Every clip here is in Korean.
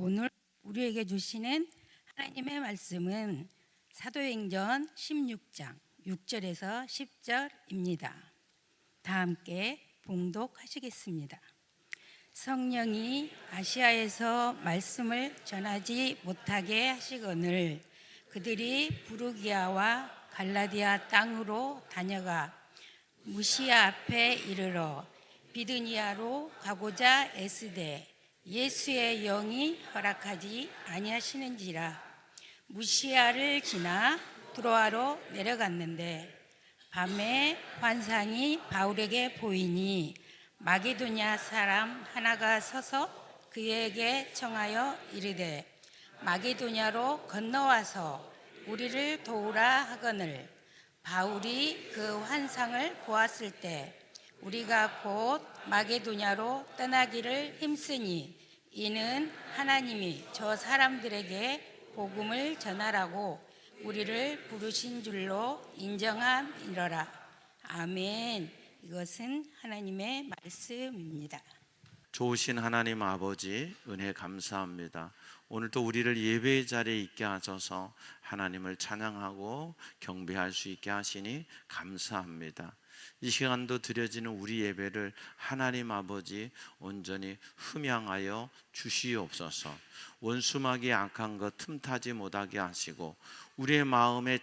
오늘 우리에게 주시는 하나님의 말씀은 사도행전 16장 6절에서 10절입니다. 다 함께 봉독하시겠습니다. 성령이 아시아에서 말씀을 전하지 못하게 하시거늘 그들이 부르기아와 갈라디아 땅으로 다녀가 무시아 앞에 이르러 비드니아로 가고자 애쓰되 예수의 영이 허락하지 아니하시는지라. 무시아를 지나 드로아로 내려갔는데 밤에 환상이 바울에게 보이니 마게도냐 사람 하나가 서서 그에게 청하여 이르되 마게도냐로 건너와서 우리를 도우라 하거늘 바울이 그 환상을 보았을 때 우리가 곧 마게도냐로 떠나기를 힘쓰니 이는 하나님이 저 사람들에게 복음을 전하라고 우리를 부르신 줄로 인정함이러라. 아멘. 이것은 하나님의 말씀입니다. 좋으신 하나님 아버지, 은혜 감사합니다. 오늘도 우리를 예배의 자리에 있게 하셔서 하나님을 찬양하고 경배할 수 있게 하시니 감사합니다. 이 시간도 드려지는 우리 예배를 하나님 아버지 온전히 흠양하여 주시옵소서. 원수마귀의 악한 것 틈타지 못하게 하시고 우리의 마음에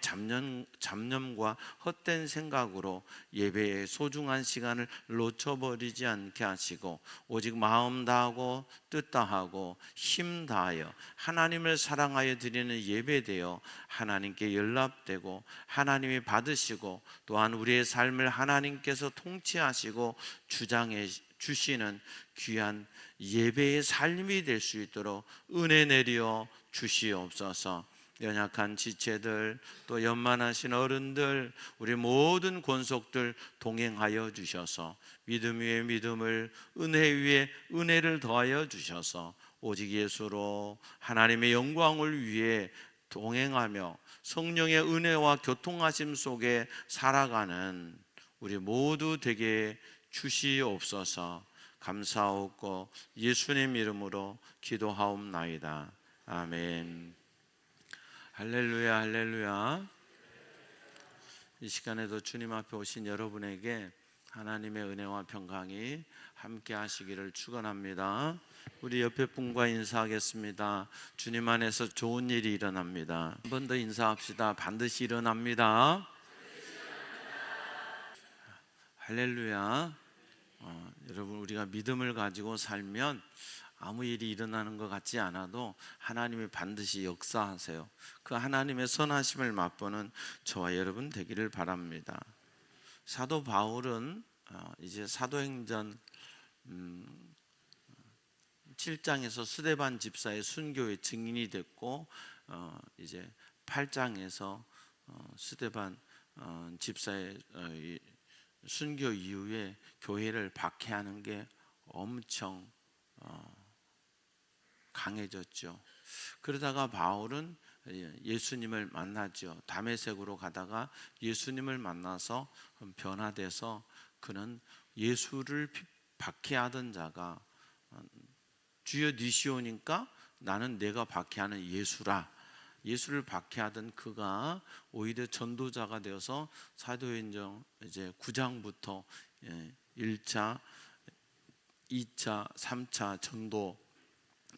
잡념과 헛된 생각으로 예배의 소중한 시간을 놓쳐버리지 않게 하시고 오직 마음 다하고 뜻 다하고 힘 다하여 하나님을 사랑하여 드리는 예배되어 하나님께 연락되고 하나님이 받으시고 또한 우리의 삶을 하나님께서 통치하시고 주장해 주시는 귀한 예배의 삶이 될 수 있도록 은혜 내려 주시옵소서. 연약한 지체들 또 연만하신 어른들 우리 모든 권속들 동행하여 주셔서 믿음 위에 믿음을 은혜 위에 은혜를 더하여 주셔서 오직 예수로 하나님의 영광을 위해 동행하며 성령의 은혜와 교통하심 속에 살아가는 우리 모두 되게 주시옵소서. 감사하옵고 예수님 이름으로 기도하옵나이다. 아멘. 할렐루야, 할렐루야. 이 시간에도 주님 앞에 오신 여러분에게 하나님의 은혜와 평강이 함께 하시기를 축원합니다. 우리 옆에 분과 인사하겠습니다. 주님 안에서 좋은 일이 일어납니다. 한 번 더 인사합시다. 반드시 일어납니다. 할렐루야. 여러분, 우리가 믿음을 가지고 살면 아무 일이 일어나는 것 같지 않아도 하나님이 반드시 역사하세요. 그 하나님의 선하심을 맛보는 저와 여러분 되기를 바랍니다. 사도 바울은 이제 사도행전 7장에서 스데반 집사의 순교의 증인이 됐고 이제 8장에서 스데반 집사의 순교 이후에 교회를 박해하는 게 엄청 강해졌죠. 그러다가 바울은 예수님을 만나죠. 다메섹으로 가다가 예수님을 만나서 변화돼서 그는 예수를 박해하던 자가 주여 니시오니까 나는 내가 박해하는 예수라. 예수를 박해하던 그가 오히려 전도자가 되어서 사도행전 이제 9장부터 1차, 2차, 3차 전도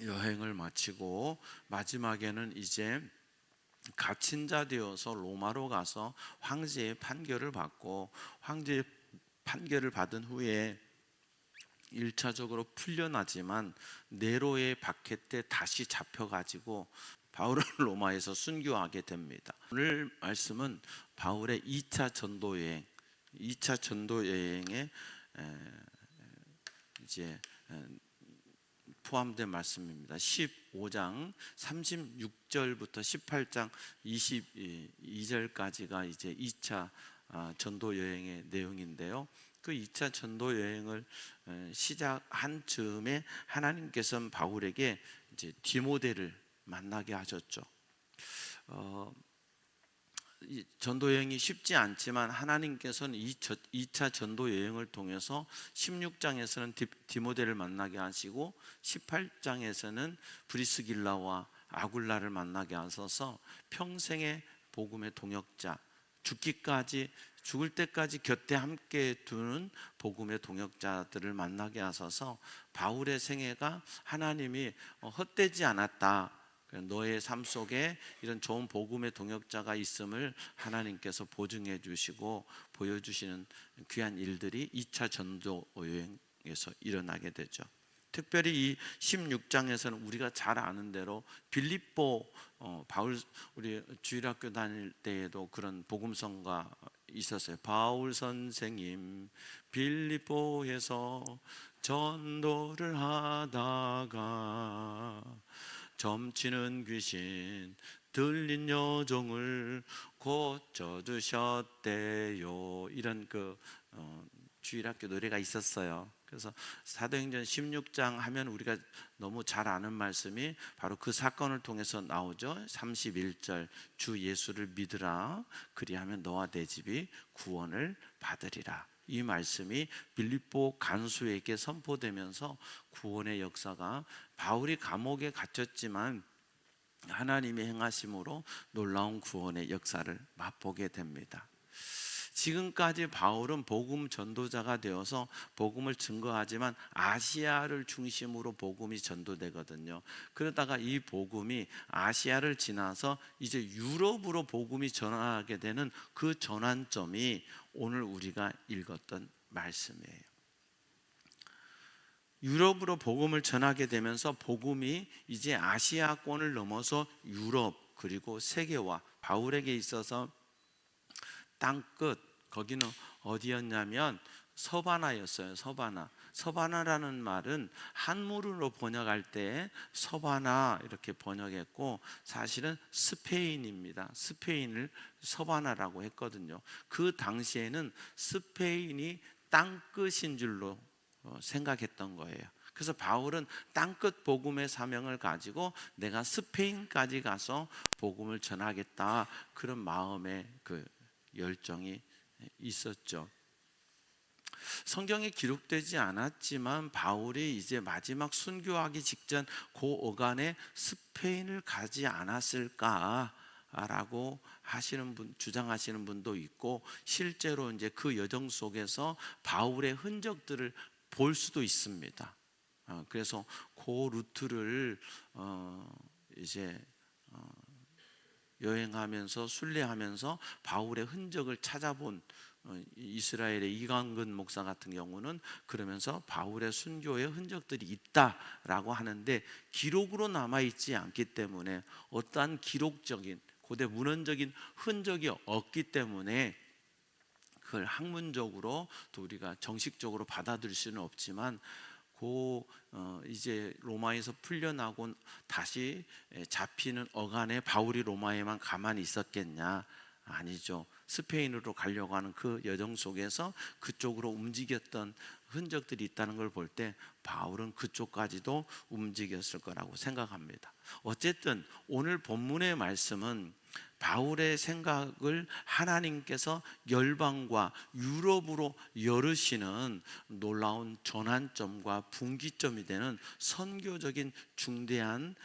여행을 마치고 마지막에는 이제 갇힌 자 되어서 로마로 가서 황제의 판결을 받고 황제의 판결을 받은 후에 1차적으로 풀려나지만 네로의 박해 때 다시 잡혀가지고 바울은 로마에서 순교하게 됩니다. 오늘 말씀은 바울의 2차 전도 여행, 2차 전도 여행에 이제 포함된 말씀입니다. 15장 36절부터 18장 22절까지가 이제 2차 전도 여행의 내용인데요. 그 2차 전도 여행을 시작한 즈음에 하나님께서는 바울에게 이제 디모데를 만나게 하셨죠. 이 전도 여행이 쉽지 않지만 하나님께서는 이 2차 전도 여행을 통해서 16장에서는 디모데를 만나게 하시고 18장에서는 브리스길라와 아굴라를 만나게 하셔서 평생의 복음의 동역자, 죽을 때까지 곁에 함께 두는 복음의 동역자들을 만나게 하셔서 바울의 생애가 하나님이 헛되지 않았다, 너의 삶 속에 이런 좋은 복음의 동역자가 있음을 하나님께서 보증해 주시고 보여주시는 귀한 일들이 2차 전도 여행에서 일어나게 되죠. 특별히 이 16장에서는 우리가 잘 아는 대로 빌립보, 바울, 우리 주일학교 다닐 때에도 그런 복음성가 있었어요. 바울 선생님 빌립보에서 전도를 하다가 점치는 귀신 들린 여종을 고쳐주셨대요. 이런 주일학교 노래가 있었어요. 그래서 사도행전 16장 하면 우리가 너무 잘 아는 말씀이 바로 그 사건을 통해서 나오죠. 31절 주 예수를 믿으라 그리하면 너와 내 집이 구원을 받으리라. 이 말씀이 빌립보 간수에게 선포되면서 구원의 역사가, 바울이 감옥에 갇혔지만 하나님의 행하심으로 놀라운 구원의 역사를 맛보게 됩니다. 지금까지 바울은 복음 전도자가 되어서 복음을 증거하지만 아시아를 중심으로 복음이 전도되거든요. 그러다가 이 복음이 아시아를 지나서 이제 유럽으로 복음이 전하게 되는 그 전환점이 오늘 우리가 읽었던 말씀이에요. 유럽으로 복음을 전하게 되면서 복음이 이제 아시아권을 넘어서 유럽 그리고 세계화, 바울에게 있어서 땅끝, 거기는 어디였냐면 서바나였어요. 서바나라는 말은 한문으로 번역할 때 서바나 이렇게 번역했고 사실은 스페인입니다. 스페인을 서바나라고 했거든요. 그 당시에는 스페인이 땅끝인 줄로 생각했던 거예요. 그래서 바울은 땅끝 복음의 사명을 가지고 내가 스페인까지 가서 복음을 전하겠다, 그런 마음의 열정이 있었죠. 성경에 기록되지 않았지만 바울이 이제 마지막 순교하기 직전 그 어간에 스페인을 가지 않았을까라고 주장하시는 분도 있고, 실제로 이제 그 여정 속에서 바울의 흔적들을 볼 수도 있습니다. 그래서 그 루트를 이제 여행하면서 순례하면서 바울의 흔적을 찾아본 이스라엘의 이광근 목사 같은 경우는 그러면서 바울의 순교의 흔적들이 있다라고 하는데, 기록으로 남아있지 않기 때문에 어떠한 기록적인 고대 문헌적인 흔적이 없기 때문에 그걸 학문적으로 또 우리가 정식적으로 받아들일 수는 없지만, 이제 로마에서 풀려나고 다시 잡히는 어간에 바울이 로마에만 가만히 있었겠냐? 아니죠. 스페인으로 가려고 하는 그 여정 속에서 그쪽으로 움직였던 흔적들이 있다는 걸 볼 때 바울은 그쪽까지도 움직였을 거라고 생각합니다. 어쨌든 오늘 본문의 말씀은 바울의 생각을 하나님께서 열방과 유럽으로 열으시는 놀라운 전환점과 분기점이 되는 선교적인 중대한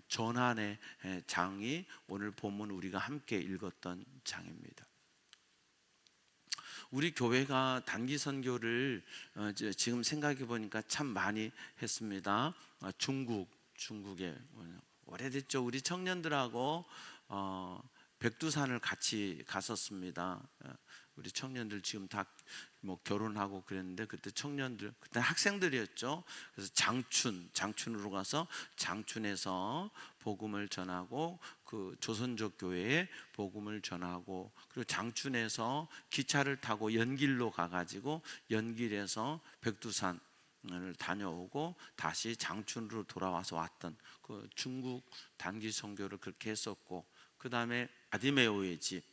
전환의 장이 오늘 본문 우리가 함께 읽었던 장입니다. 우리 교회가 단기 선교를 지금 생각해 보니까 참 많이 했습니다. 중국에 오래됐죠. 우리 청년들하고 백두산을 같이 갔었습니다. 우리 청년들 지금 다 뭐 결혼하고 그랬는데 그때 학생들이었죠. 그래서 장춘으로 가서 장춘에서 복음을 전하고 그 조선족 교회에 복음을 전하고, 그리고 장춘에서 기차를 타고 연길로 가가지고 연길에서 백두산 을 다녀오고 다시 장춘으로 돌아와서 왔던 그 중국 단기 선교를 그렇게 했었고, 그 다음에 아디메오의 집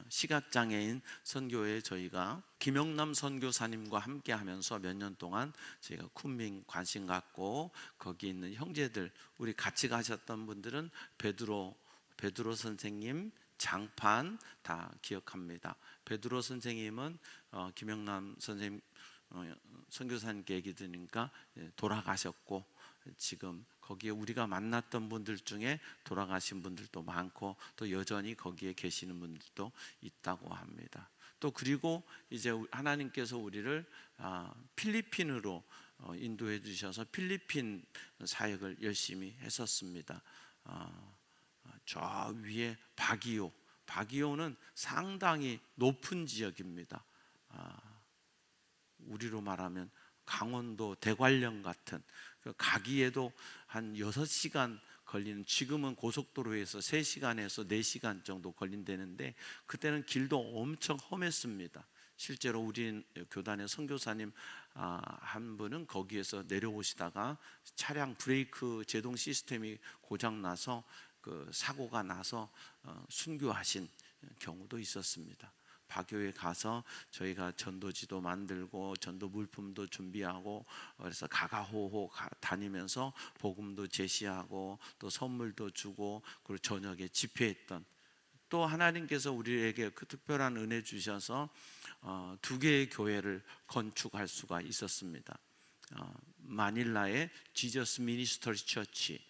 시각장애인 선교에 저희가 김영남 선교사님과 함께 하면서 몇 년 동안 저희가 쿤밍 관심 갖고 거기 있는 형제들, 우리 같이 가셨던 분들은 베드로 선생님, 장판 다 기억합니다. 베드로 선생님은 김영남 선생님 선교사님께 얘기 드리니까 돌아가셨고, 지금 거기에 우리가 만났던 분들 중에 돌아가신 분들도 많고 또 여전히 거기에 계시는 분들도 있다고 합니다. 또 그리고 이제 하나님께서 우리를 필리핀으로 인도해 주셔서 필리핀 사역을 열심히 했었습니다. 저 위에 바기오는 상당히 높은 지역입니다. 우리로 말하면 강원도 대관령 같은, 가기에도 한 6시간 걸리는, 지금은 고속도로에서 3시간에서 4시간 정도 걸린다는데 그때는 길도 엄청 험했습니다. 실제로 우리 교단의 선교사님 한 분은 거기에서 내려오시다가 차량 브레이크 제동 시스템이 고장 나서 그 사고가 나서 순교하신 경우도 있었습니다. 바교에 가서 저희가 전도지도 만들고 전도 물품도 준비하고, 그래서 가가호호 다니면서 복음도 제시하고 또 선물도 주고, 그리고 저녁에 집회했던, 또 하나님께서 우리에게 그 특별한 은혜 주셔서 2개의 교회를 건축할 수가 있었습니다. 마닐라의 지저스 미니스터리 처치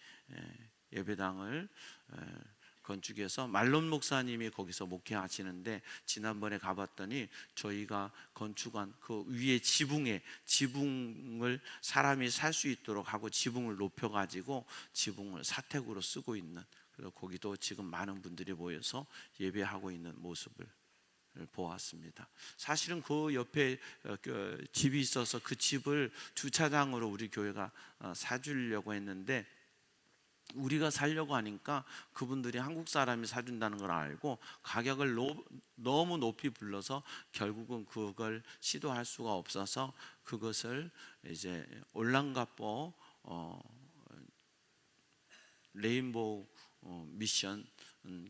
예배당을 건축해서 말론 목사님이 거기서 목회하시는데, 지난번에 가봤더니 저희가 건축한 그 위에 지붕을 사람이 살 수 있도록 하고 지붕을 높여가지고 지붕을 사택으로 쓰고 있는, 그래서 거기도 지금 많은 분들이 모여서 예배하고 있는 모습을 보았습니다. 사실은 그 옆에 집이 있어서 그 집을 주차장으로 우리 교회가 사주려고 했는데, 우리가 살려고 하니까 그분들이 한국 사람이 사준다는 걸 알고 가격을 너무 높이 불러서 결국은 그걸 시도할 수가 없어서 그것을 이제 올랑가포 레인보우 미션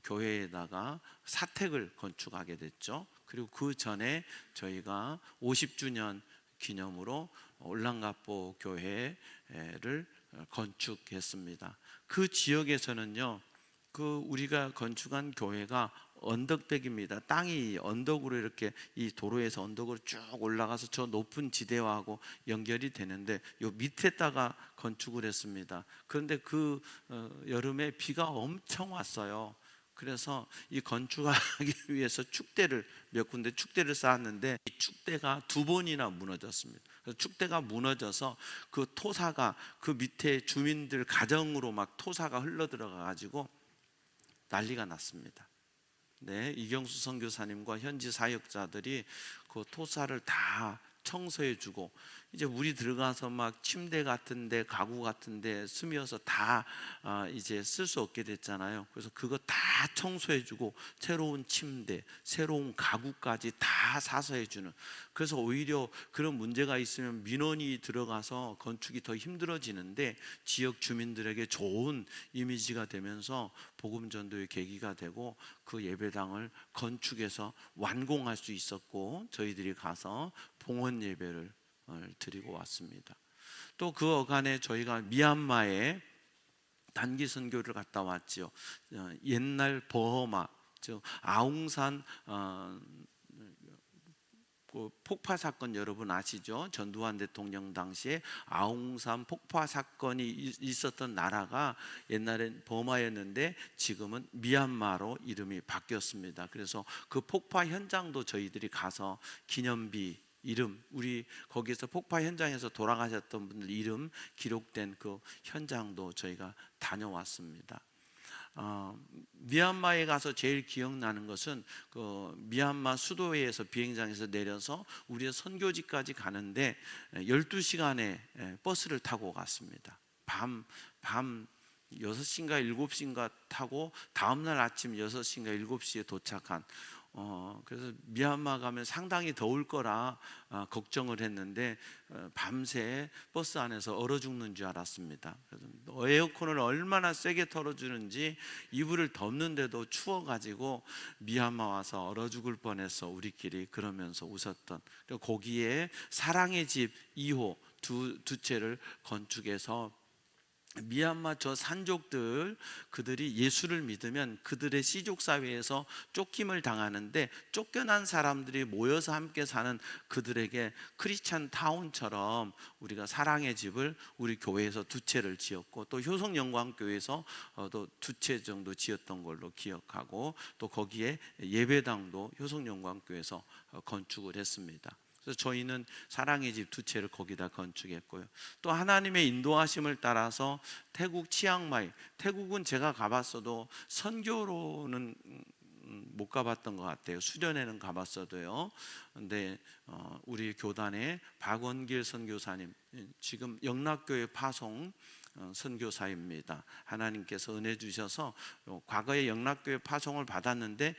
교회에다가 사택을 건축하게 됐죠. 그리고 그 전에 저희가 50주년 기념으로 올랑가포 교회를 건축했습니다. 그 지역에서는요, 그 우리가 건축한 교회가 언덕백입니다. 땅이 언덕으로 이렇게 이 도로에서 언덕으로 쭉 올라가서 저 높은 지대하고 연결이 되는데 요 밑에다가 건축을 했습니다. 그런데 그 여름에 비가 엄청 왔어요. 그래서 이 건축하기 위해서 몇 군데 축대를 쌓았는데 이 축대가 2번이나 무너졌습니다. 축대가 무너져서 그 토사가 그 밑에 주민들 가정으로 막 토사가 흘러 들어가 가지고 난리가 났습니다. 네, 이경수 선교사님과 현지 사역자들이 그 토사를 다 청소해주고, 이제 물이 들어가서 막 침대 같은데 가구 같은데 스며서 다 이제 쓸 수 없게 됐잖아요. 그래서 그거 다 청소해주고 새로운 침대, 새로운 가구까지 다 사서 해주는. 그래서 오히려 그런 문제가 있으면 민원이 들어가서 건축이 더 힘들어지는데 지역 주민들에게 좋은 이미지가 되면서 복음 전도의 계기가 되고 그 예배당을 건축해서 완공할 수 있었고, 저희들이 가서 봉헌 예배를 드리고 왔습니다. 또 그 어간에 저희가 미얀마에 단기 선교를 갔다 왔지요. 옛날 버마, 즉 아웅산 그 폭파 사건 여러분 아시죠? 전두환 대통령 당시에 아웅산 폭파 사건이 있었던 나라가 옛날엔 버마였는데 지금은 미얀마로 이름이 바뀌었습니다. 그래서 그 폭파 현장도 저희들이 가서 기념비 이름, 우리 거기에서 폭파 현장에서 돌아가셨던 분들 이름 기록된 그 현장도 저희가 다녀왔습니다. 미얀마에 가서 제일 기억나는 것은 그 미얀마 수도에서 비행장에서 내려서 우리의 선교지까지 가는데 12시간의 버스를 타고 갔습니다. 밤 6시인가 7시인가 타고 다음날 아침 6시인가 7시에 도착한, 그래서 미얀마 가면 상당히 더울 거라 걱정을 했는데 밤새 버스 안에서 얼어 죽는 줄 알았습니다. 그래서 에어컨을 얼마나 세게 틀어주는지 이불을 덮는데도 추워가지고 미얀마 와서 얼어 죽을 뻔했어 우리끼리 그러면서 웃었던, 거기에 사랑의 집 2호 두 채를 건축해서 미얀마 저 산족들, 그들이 예수를 믿으면 그들의 시족 사회에서 쫓김을 당하는데, 쫓겨난 사람들이 모여서 함께 사는 그들에게 크리스찬 타운처럼 우리가 사랑의 집을 우리 교회에서 두 채를 지었고, 또 효성영광교회에서 또 두 채 정도 지었던 걸로 기억하고, 또 거기에 예배당도 효성영광교회에서 건축을 했습니다. 그래서 저희는 사랑의 집 두 채를 거기다 건축했고요. 또 하나님의 인도하심을 따라서 태국 치앙마이, 태국은 제가 가봤어도 선교로는 못 가봤던 것 같아요. 수련회는 가봤어도요. 근데 우리 교단의 박원길 선교사님, 지금 영락교회 파송 선교사입니다. 하나님께서 은혜 주셔서 과거에 영락교회 파송을 받았는데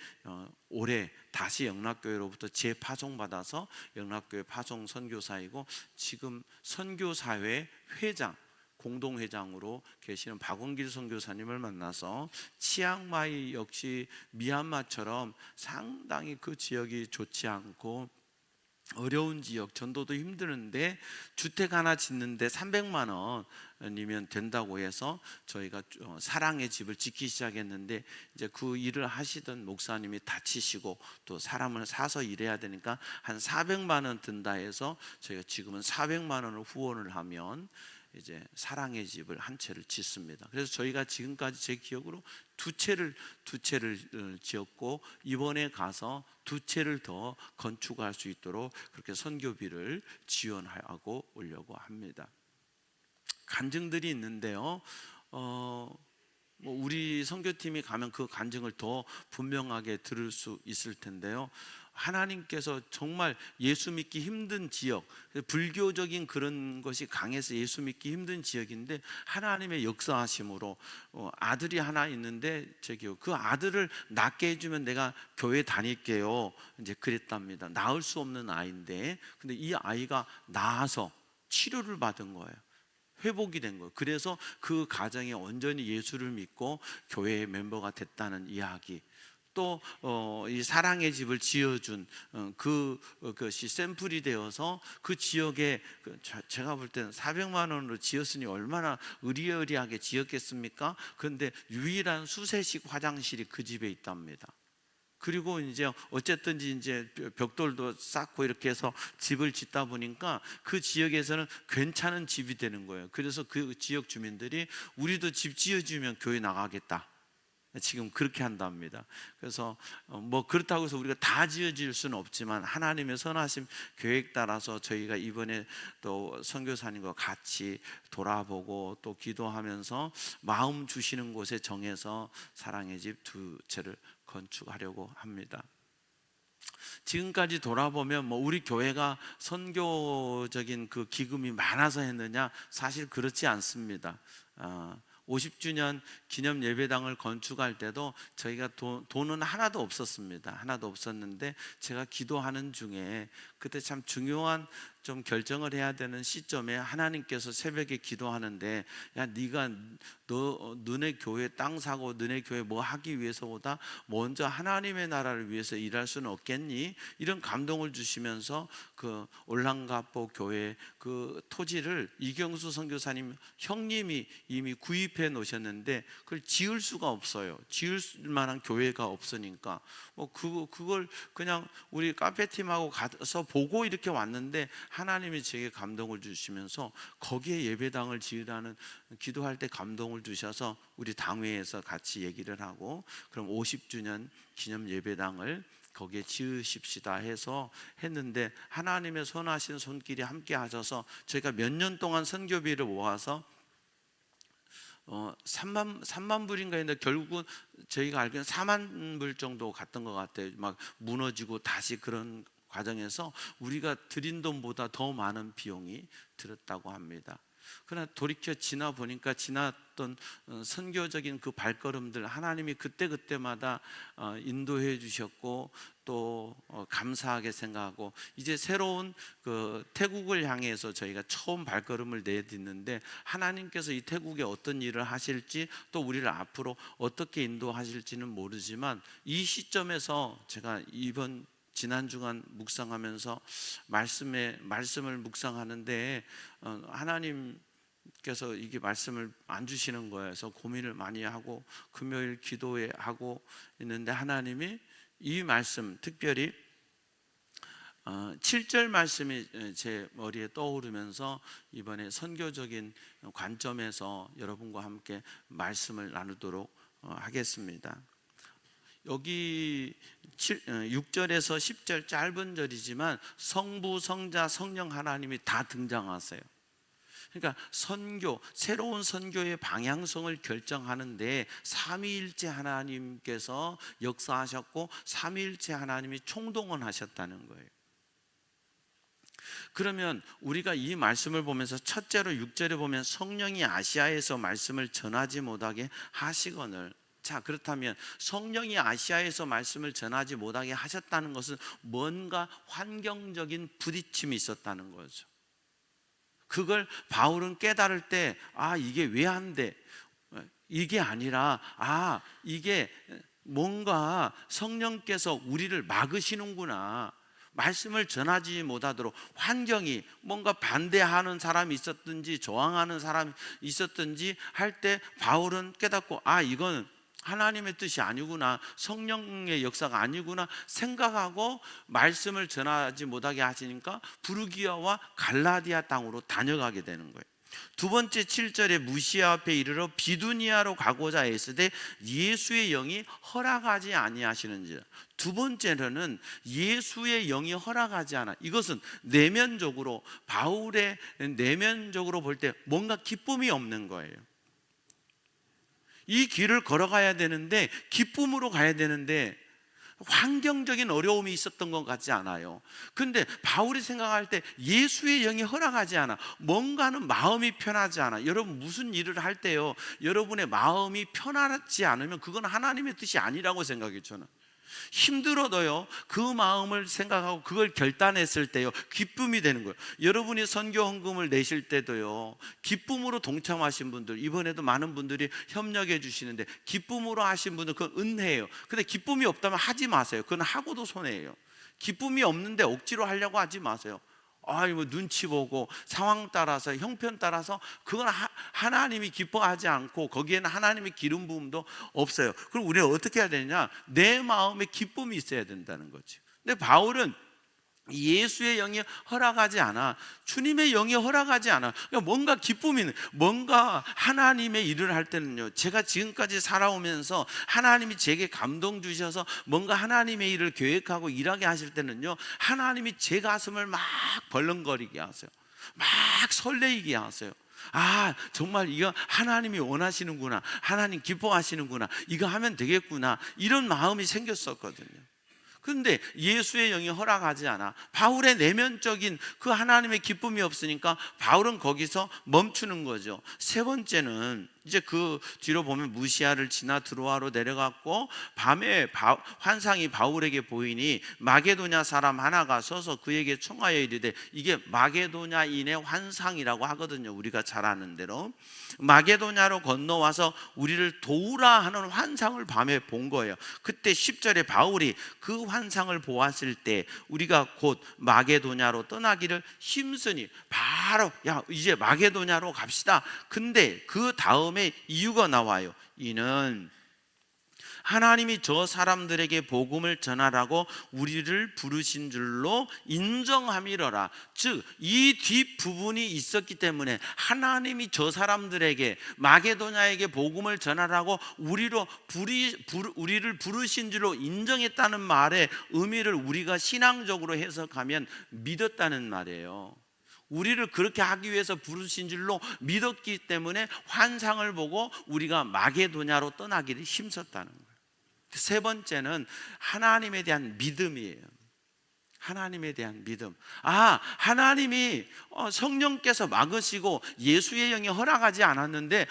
올해 다시 영락교회로부터 재파송 받아서 영락교회 파송 선교사이고, 지금 선교사회 회장, 공동회장으로 계시는 박원길 선교사님을 만나서 치앙마이 역시 미얀마처럼 상당히 그 지역이 좋지 않고 어려운 지역, 전도도 힘드는데 주택 하나 짓는데 300만 원이면 된다고 해서 저희가 사랑의 집을 짓기 시작했는데, 이제 그 일을 하시던 목사님이 다치시고 또 사람을 사서 일해야 되니까 한 400만 원 든다 해서 저희가 지금은 400만 원을 후원을 하면 이제 사랑의 집을 한 채를 짓습니다. 그래서 저희가 지금까지 제 기억으로 두 채를 지었고, 이번에 가서 두 채를 더 건축할 수 있도록 그렇게 선교비를 지원하고 오려고 합니다. 간증들이 있는데요. 우리 선교팀이 가면 그 간증을 더 분명하게 들을 수 있을 텐데요. 하나님께서 정말 예수 믿기 힘든 지역, 불교적인 그런 것이 강해서 예수 믿기 힘든 지역인데, 하나님의 역사하심으로 아들이 하나 있는데, 그 아들을 낳게 해주면 내가 교회 다닐게요, 이제 그랬답니다. 낳을 수 없는 아이인데, 근데 이 아이가 낳아서 치료를 받은 거예요. 회복이 된 거예요. 그래서 그 가정이 온전히 예수를 믿고 교회의 멤버가 됐다는 이야기. 또 이 사랑의 집을 지어준 그것이 샘플이 되어서 그 지역에 제가 볼 때는 400만 원으로 지었으니 얼마나 의리의리하게 지었겠습니까? 그런데 유일한 수세식 화장실이 그 집에 있답니다. 그리고 이제 어쨌든지 이제 벽돌도 쌓고 이렇게 해서 집을 짓다 보니까 그 지역에서는 괜찮은 집이 되는 거예요. 그래서 그 지역 주민들이 우리도 집 지어주면 교회 나가겠다, 지금 그렇게 한답니다. 그래서 뭐 그렇다고 해서 우리가 다 지어질 수는 없지만, 하나님의 선하심 계획 따라서 저희가 이번에 또 선교사님과 같이 돌아보고 또 기도하면서 마음 주시는 곳에 정해서 사랑의 집 두 채를 건축하려고 합니다. 지금까지 돌아보면 우리 교회가 선교적인 그 기금이 많아서 했느냐? 사실 그렇지 않습니다. 50주년 기념 예배당을 건축할 때도 저희가 돈은 하나도 없었습니다. 하나도 없었는데, 제가 기도하는 중에 그때 참 중요한 좀 결정을 해야 되는 시점에 하나님께서 새벽에 기도하는데, 야, 네가 너네 교회 땅 사고 너네 교회 뭐 하기 위해서보다 먼저 하나님의 나라를 위해서 일할 수는 없겠니? 이런 감동을 주시면서 그 올랑가포 교회 그 토지를 이경수 선교사님 형님이 이미 구입해 놓으셨는데, 그걸 지을 수가 없어요. 지을 만한 교회가 없으니까 그걸 그냥 우리 카페팀하고 가서 보고 이렇게 왔는데, 하나님이 제게 감동을 주시면서 거기에 예배당을 지으라는, 기도할 때 감동을 주셔서 우리 당회에서 같이 얘기를 하고, 그럼 50주년 기념 예배당을 거기에 지으십시다 해서 했는데, 하나님의 선하신 손길이 함께 하셔서 저희가 몇 년 동안 선교비를 모아서 3만 불인가 했는데, 결국은 저희가 알기로는 4만 불 정도 갔던 것 같아요. 막 무너지고 다시 그런 과정에서 우리가 드린 돈보다 더 많은 비용이 들었다고 합니다. 그러나 돌이켜 지나 보니까 지났던 선교적인 그 발걸음들, 하나님이 그때그때마다 인도해 주셨고, 또 감사하게 생각하고, 이제 새로운 그 태국을 향해서 저희가 처음 발걸음을 내딛는데, 하나님께서 이 태국에 어떤 일을 하실지, 또 우리를 앞으로 어떻게 인도하실지는 모르지만, 이 시점에서 제가 지난 주간 묵상하면서 말씀을 묵상하는데, 하나님이 께서 이게 말씀을 안 주시는 거예요. 그래서 고민을 많이 하고 금요일 기도회 하고 있는데 하나님이 이 말씀, 특별히 7절 말씀이 제 머리에 떠오르면서 이번에 선교적인 관점에서 여러분과 함께 말씀을 나누도록 하겠습니다. 여기 6절에서 10절 짧은 절이지만 성부, 성자, 성령 하나님이 다 등장하세요. 그러니까 선교, 새로운 선교의 방향성을 결정하는데 삼위일체 하나님께서 역사하셨고 삼위일체 하나님이 총동원하셨다는 거예요. 그러면 우리가 이 말씀을 보면서 첫째로 6절에 보면 성령이 아시아에서 말씀을 전하지 못하게 하시거늘, 자, 그렇다면 성령이 아시아에서 말씀을 전하지 못하게 하셨다는 것은 뭔가 환경적인 부딪힘이 있었다는 거죠. 그걸 바울은 깨달을 때 이게 왜 안 돼? 이게 아니라 이게 뭔가 성령께서 우리를 막으시는구나, 말씀을 전하지 못하도록 환경이 뭔가 반대하는 사람이 있었든지 저항하는 사람이 있었든지 할 때 바울은 깨닫고 이건 하나님의 뜻이 아니구나, 성령의 역사가 아니구나 생각하고 말씀을 전하지 못하게 하시니까 부르기아와 갈라디아 땅으로 다녀가게 되는 거예요. 두 번째 7절에 무시아 앞에 이르러 비두니아로 가고자 했으되 예수의 영이 허락하지 아니하시는지라. 두 번째로는 예수의 영이 허락하지 않아. 이것은 내면적으로, 바울의 내면적으로 볼 때 뭔가 기쁨이 없는 거예요. 이 길을 걸어가야 되는데, 기쁨으로 가야 되는데 환경적인 어려움이 있었던 것 같지 않아요. 근데 바울이 생각할 때 예수의 영이 허락하지 않아, 뭔가는 마음이 편하지 않아. 여러분 무슨 일을 할 때요, 여러분의 마음이 편하지 않으면 그건 하나님의 뜻이 아니라고 생각해요. 저는 힘들어도요, 그 마음을 생각하고 그걸 결단했을 때요, 기쁨이 되는 거예요. 여러분이 선교 헌금을 내실 때도요, 기쁨으로 동참하신 분들, 이번에도 많은 분들이 협력해 주시는데 기쁨으로 하신 분들, 그건 은혜예요. 근데 기쁨이 없다면 하지 마세요. 그건 하고도 손해예요. 기쁨이 없는데 억지로 하려고 하지 마세요. 뭐 눈치 보고 상황 따라서, 형편 따라서, 그건 하나님이 기뻐하지 않고 거기에는 하나님의 기름 부음도 없어요. 그럼 우리가 어떻게 해야 되냐? 내 마음에 기쁨이 있어야 된다는 거지. 근데 바울은 예수의 영이 허락하지 않아, 주님의 영이 허락하지 않아. 그러니까 뭔가 기쁨이 있는, 뭔가 하나님의 일을 할 때는요, 제가 지금까지 살아오면서 하나님이 제게 감동 주셔서 뭔가 하나님의 일을 계획하고 일하게 하실 때는요, 하나님이 제 가슴을 막 벌렁거리게 하세요. 막 설레이게 하세요. 정말 이거 하나님이 원하시는구나, 하나님 기뻐하시는구나, 이거 하면 되겠구나, 이런 마음이 생겼었거든요. 그런데 예수의 영이 허락하지 않아, 바울의 내면적인 그 하나님의 기쁨이 없으니까 바울은 거기서 멈추는 거죠. 세 번째는 이제 그 뒤로 보면 무시아를 지나 드로아로 내려갔고, 밤에 환상이 바울에게 보이니 마게도냐 사람 하나가 서서 그에게 청하여 이르되, 이게 마게도냐인의 환상이라고 하거든요. 우리가 잘 아는 대로 마게도냐로 건너와서 우리를 도우라 하는 환상을 밤에 본 거예요. 그때 10절에 바울이 그 환상을 보았을 때 우리가 곧 마게도냐로 떠나기를 힘쓰니, 바로 이제 마게도냐로 갑시다. 근데 그 다음에 이유가 나와요. 이는 하나님이 저 사람들에게 복음을 전하라고 우리를 부르신 줄로 인정함이러라. 즉 이 뒷부분이 있었기 때문에 하나님이 저 사람들에게, 마게도냐에게 복음을 전하라고 우리를 부르신 줄로 인정했다는 말의 의미를 우리가 신앙적으로 해석하면 믿었다는 말이에요. 우리를 그렇게 하기 위해서 부르신 줄로 믿었기 때문에 환상을 보고 우리가 마게도냐로 떠나기를 힘썼다는 거예요. 세 번째는 하나님에 대한 믿음이에요. 하나님에 대한 믿음. 하나님이 성령께서 막으시고 예수의 영이 허락하지 않았는데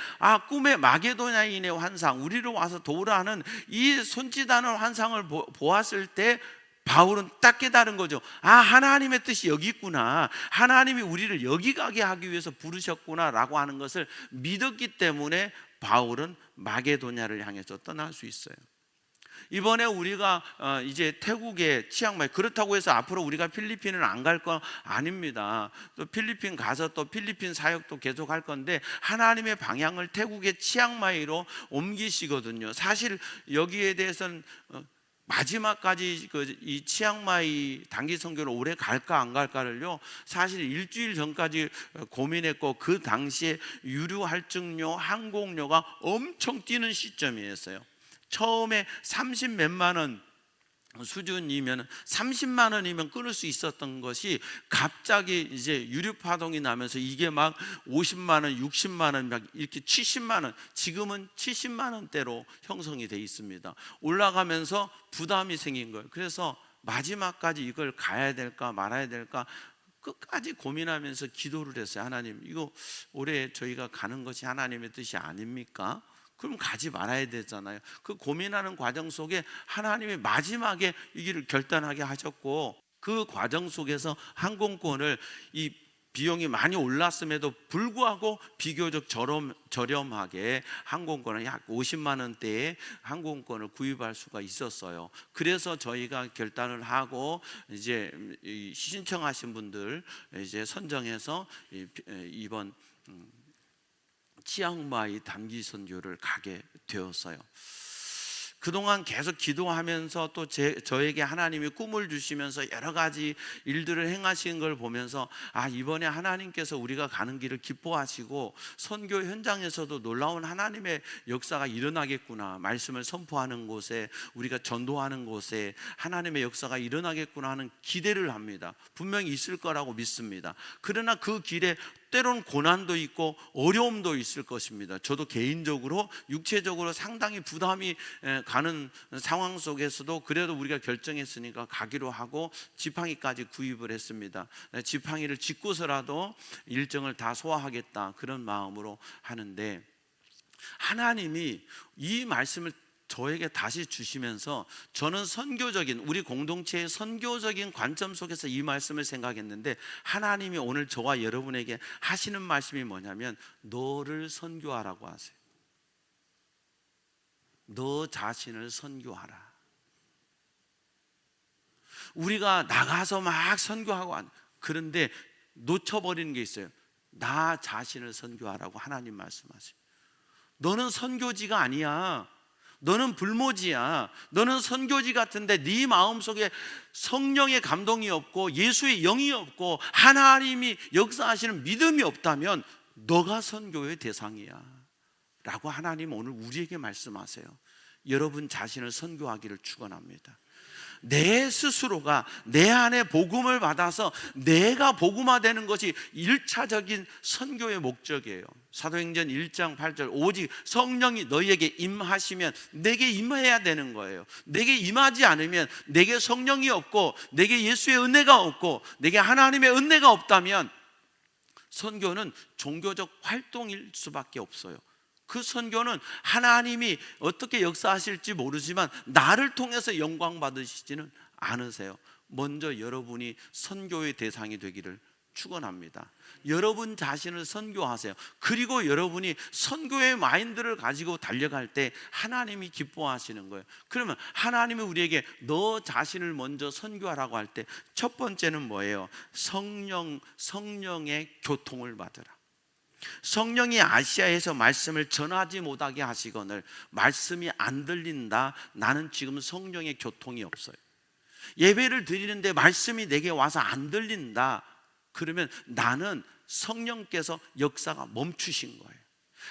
꿈에 마게도냐인의 환상, 우리를 와서 도우라 하는 이 손짓하는 환상을 보았을 때 바울은 딱 깨달은 거죠. 하나님의 뜻이 여기 있구나, 하나님이 우리를 여기 가게 하기 위해서 부르셨구나 라고 하는 것을 믿었기 때문에 바울은 마게도냐를 향해서 떠날 수 있어요. 이번에 우리가 이제 태국의 치앙마이, 그렇다고 해서 앞으로 우리가 필리핀을 안 갈 거 아닙니다. 또 필리핀 가서 또 필리핀 사역도 계속 할 건데 하나님의 방향을 태국의 치앙마이로 옮기시거든요. 사실 여기에 대해서는 마지막까지 이 치앙마이 단기 선교를 올해 갈까 안 갈까를요, 사실 일주일 전까지 고민했고, 그 당시에 유류 할증료, 항공료가 엄청 뛰는 시점이었어요. 처음에 30 몇만 원 수준이면 30만 원이면 끊을 수 있었던 것이 갑자기 이제 유류 파동이 나면서 이게 막 50만 원, 60만 원, 막 이렇게 70만 원, 지금은 70만 원대로 형성이 돼 있습니다. 올라가면서 부담이 생긴 거예요. 그래서 마지막까지 이걸 가야 될까 말아야 될까 끝까지 고민하면서 기도를 했어요. 하나님, 이거 올해 저희가 가는 것이 하나님의 뜻이 아닙니까? 그럼 가지 말아야 되잖아요. 그 고민하는 과정 속에 하나님이 마지막에 이 길을 결단하게 하셨고, 그 과정 속에서 항공권을, 이 비용이 많이 올랐음에도 불구하고 비교적 저렴하게 항공권을 약 50만 원대의 항공권을 구입할 수가 있었어요. 그래서 저희가 결단을 하고 이제 신청하신 분들 이제 선정해서 이번 치앙마이 단기 선교를 가게 되었어요. 그동안 계속 기도하면서 또 저에게 하나님이 꿈을 주시면서 여러 가지 일들을 행하신 걸 보면서, 이번에 하나님께서 우리가 가는 길을 기뻐하시고 선교 현장에서도 놀라운 하나님의 역사가 일어나겠구나, 말씀을 선포하는 곳에, 우리가 전도하는 곳에 하나님의 역사가 일어나겠구나 하는 기대를 합니다. 분명히 있을 거라고 믿습니다. 그러나 그 길에 때론 고난도 있고 어려움도 있을 것입니다. 저도 개인적으로 육체적으로 상당히 부담이 가는 상황 속에서도 그래도 우리가 결정했으니까 가기로 하고 지팡이까지 구입을 했습니다. 지팡이를 짚고서라도 일정을 다 소화하겠다, 그런 마음으로 하는데, 하나님이 이 말씀을 저에게 다시 주시면서 저는 선교적인, 우리 공동체의 선교적인 관점 속에서 이 말씀을 생각했는데, 하나님이 오늘 저와 여러분에게 하시는 말씀이 뭐냐면, 너를 선교하라고 하세요. 너 자신을 선교하라. 우리가 나가서 막 선교하고, 그런데 놓쳐버리는 게 있어요. 나 자신을 선교하라고 하나님 말씀하세요. 너는 선교지가 아니야. 너는 불모지야. 너는 선교지 같은데 네 마음속에 성령의 감동이 없고 예수의 영이 없고 하나님이 역사하시는 믿음이 없다면 너가 선교의 대상이야 라고 하나님 오늘 우리에게 말씀하세요. 여러분 자신을 선교하기를 축원합니다. 내 스스로가 내 안에 복음을 받아서 내가 복음화되는 것이 1차적인 선교의 목적이에요. 사도행전 1장 8절, 오직 성령이 너희에게 임하시면 내게 임해야 되는 거예요. 내게 임하지 않으면, 내게 성령이 없고 내게 예수의 은혜가 없고 내게 하나님의 은혜가 없다면 선교는 종교적 활동일 수밖에 없어요. 그 선교는 하나님이 어떻게 역사하실지 모르지만 나를 통해서 영광 받으시지는 않으세요. 먼저 여러분이 선교의 대상이 되기를 축원합니다. 여러분 자신을 선교하세요. 그리고 여러분이 선교의 마인드를 가지고 달려갈 때 하나님이 기뻐하시는 거예요. 그러면 하나님이 우리에게 너 자신을 먼저 선교하라고 할 때 첫 번째는 뭐예요? 성령의 교통을 받으라. 성령이 아시아에서 말씀을 전하지 못하게 하시거늘 말씀이 안 들린다. 나는 지금 성령의 교통이 없어요. 예배를 드리는데 말씀이 내게 와서 안 들린다. 그러면 나는 성령께서 역사가 멈추신 거예요.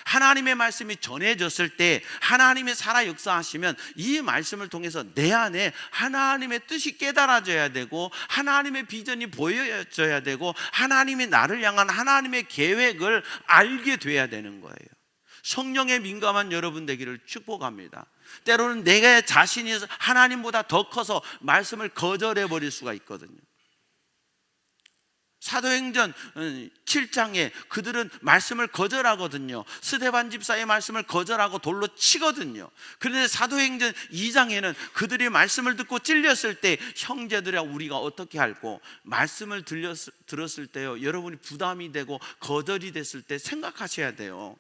하나님의 말씀이 전해졌을 때 하나님의 살아 역사하시면 이 말씀을 통해서 내 안에 하나님의 뜻이 깨달아져야 되고 하나님의 비전이 보여져야 되고 하나님이 나를 향한 하나님의 계획을 알게 돼야 되는 거예요. 성령에 민감한 여러분 되기를 축복합니다. 때로는 내가 자신이 하나님보다 더 커서 말씀을 거절해 버릴 수가 있거든요. 사도행전 7장에 그들은 말씀을 거절하거든요. 스데반 집사의 말씀을 거절하고 돌로 치거든요. 그런데 사도행전 2장에는 그들이 말씀을 듣고 찔렸을 때 형제들아 우리가 어떻게 할꼬, 말씀을 들었을 때요, 여러분이 부담이 되고 거절이 됐을 때 생각하셔야 돼요.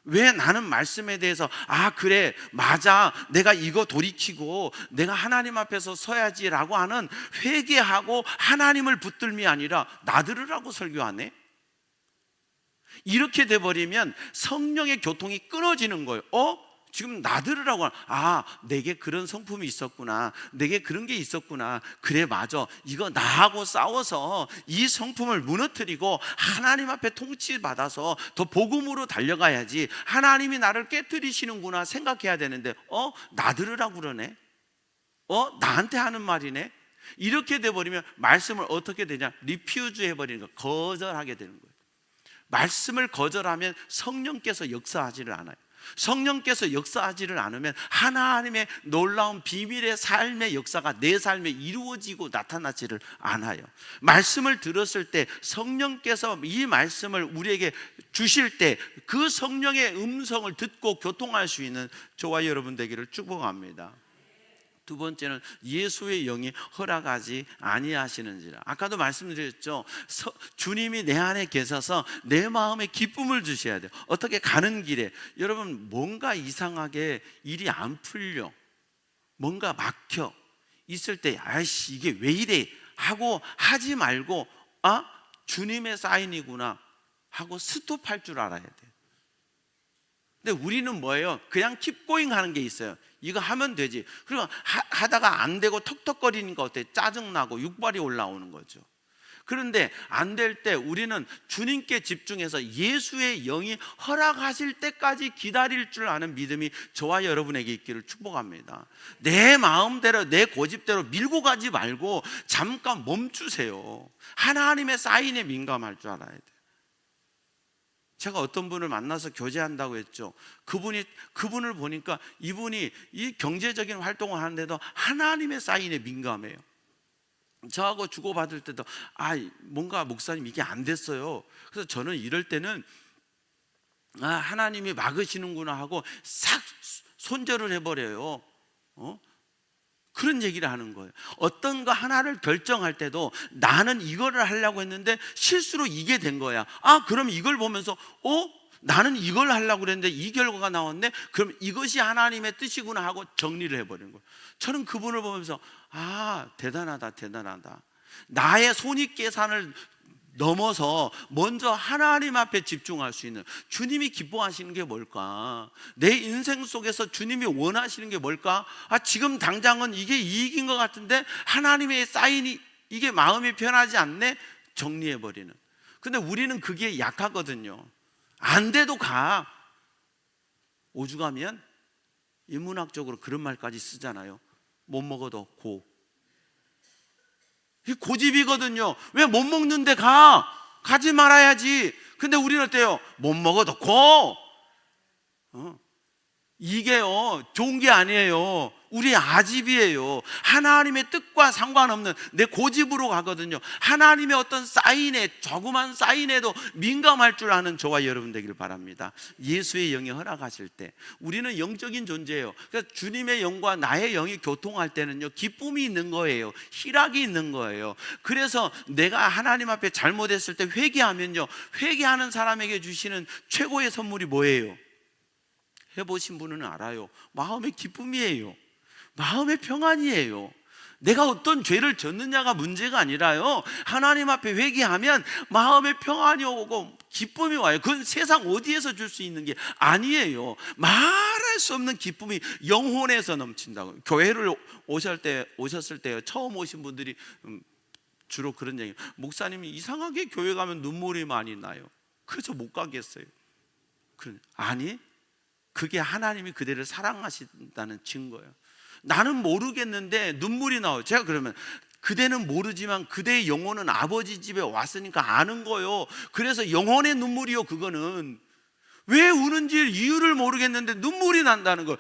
왜 나는 말씀에 대해서 그래 맞아 내가 이거 돌이키고 내가 하나님 앞에서 서야지라고 하는 회개하고 하나님을 붙들미 아니라 나들으라고 설교하네? 이렇게 돼버리면 성령의 교통이 끊어지는 거예요. 지금 나들으라고 내게 그런 성품이 있었구나, 내게 그런 게 있었구나, 그래 맞아 이거 나하고 싸워서 이 성품을 무너뜨리고 하나님 앞에 통치받아서 더 복음으로 달려가야지, 하나님이 나를 깨뜨리시는구나 생각해야 되는데 나들으라고 그러네, 나한테 하는 말이네. 이렇게 돼버리면 말씀을 어떻게 되냐, 리퓨즈 해버리는 거, 거절하게 되는 거예요. 말씀을 거절하면 성령께서 역사하지를 않아요. 성령께서 역사하지를 않으면 하나님의 놀라운 비밀의 삶의 역사가 내 삶에 이루어지고 나타나지를 않아요. 말씀을 들었을 때 성령께서 이 말씀을 우리에게 주실 때 그 성령의 음성을 듣고 교통할 수 있는 저와 여러분 되기를 축복합니다. 두 번째는 예수의 영이 허락하지 아니하시는지라. 아까도 말씀드렸죠. 주님이 내 안에 계셔서 내 마음에 기쁨을 주셔야 돼요. 어떻게 가는 길에 여러분 뭔가 이상하게 일이 안 풀려, 뭔가 막혀 있을 때 아이씨 이게 왜 이래 하고 하지 말고 주님의 사인이구나 하고 스톱할 줄 알아야 돼요. 근데 우리는 뭐예요? 그냥 킵고잉 하는 게 있어요. 이거 하면 되지. 그리고 하다가 안 되고 턱턱거리니까 어때? 짜증나고 육발이 올라오는 거죠. 그런데 안 될 때 우리는 주님께 집중해서 예수의 영이 허락하실 때까지 기다릴 줄 아는 믿음이 저와 여러분에게 있기를 축복합니다. 내 마음대로 내 고집대로 밀고 가지 말고 잠깐 멈추세요. 하나님의 사인에 민감할 줄 알아야 돼요. 제가 어떤 분을 만나서 교제한다고 했죠. 그분을 보니까 이분이 이 경제적인 활동을 하는데도 하나님의 사인에 민감해요. 저하고 주고받을 때도 뭔가 목사님 이게 안 됐어요. 그래서 저는 이럴 때는 하나님이 막으시는구나 하고 싹 손절을 해버려요. 그런 얘기를 하는 거예요. 어떤 거 하나를 결정할 때도 나는 이거를 하려고 했는데 실수로 이게 된 거야. 그럼 이걸 보면서 나는 이걸 하려고 그랬는데 이 결과가 나왔네. 그럼 이것이 하나님의 뜻이구나 하고 정리를 해버리는 거예요. 저는 그분을 보면서 대단하다. 나의 손익계산을 넘어서 먼저 하나님 앞에 집중할 수 있는, 주님이 기뻐하시는 게 뭘까? 내 인생 속에서 주님이 원하시는 게 뭘까? 지금 당장은 이게 이익인 것 같은데 하나님의 사인이 이게 마음이 편하지 않네? 정리해버리는. 근데 우리는 그게 약하거든요. 안 돼도 가. 오죽하면 인문학적으로 그런 말까지 쓰잖아요. 못 먹어도 고. 이게 고집이거든요. 왜 못 먹는데 가지 말아야지. 근데 우리는 어때요? 못 먹어도 고. 이게요 좋은 게 아니에요. 우리의 아집이에요. 하나님의 뜻과 상관없는 내 고집으로 가거든요. 하나님의 어떤 사인에, 조그만 사인에도 민감할 줄 아는 저와 여러분 되길 바랍니다. 예수의 영이 허락하실 때 우리는 영적인 존재예요. 그래서 주님의 영과 나의 영이 교통할 때는요 기쁨이 있는 거예요. 희락이 있는 거예요. 그래서 내가 하나님 앞에 잘못했을 때 회개하면요, 회개하는 사람에게 주시는 최고의 선물이 뭐예요? 해보신 분은 알아요. 마음의 기쁨이에요. 마음의 평안이에요. 내가 어떤 죄를 졌느냐가 문제가 아니라요, 하나님 앞에 회개하면 마음의 평안이 오고 기쁨이 와요. 그건 세상 어디에서 줄 수 있는 게 아니에요. 말할 수 없는 기쁨이 영혼에서 넘친다고. 교회를 오셨을 때 처음 오신 분들이 주로 그런 얘기, 목사님이 이상하게 교회 가면 눈물이 많이 나요. 그래서 못 가겠어요. 아니, 그게 하나님이 그대를 사랑하신다는 증거예요. 나는 모르겠는데 눈물이 나와요. 제가 그러면 그대는 모르지만 그대의 영혼은 아버지 집에 왔으니까 아는 거요. 그래서 영혼의 눈물이요. 그거는 왜 우는지 이유를 모르겠는데 눈물이 난다는 거예요.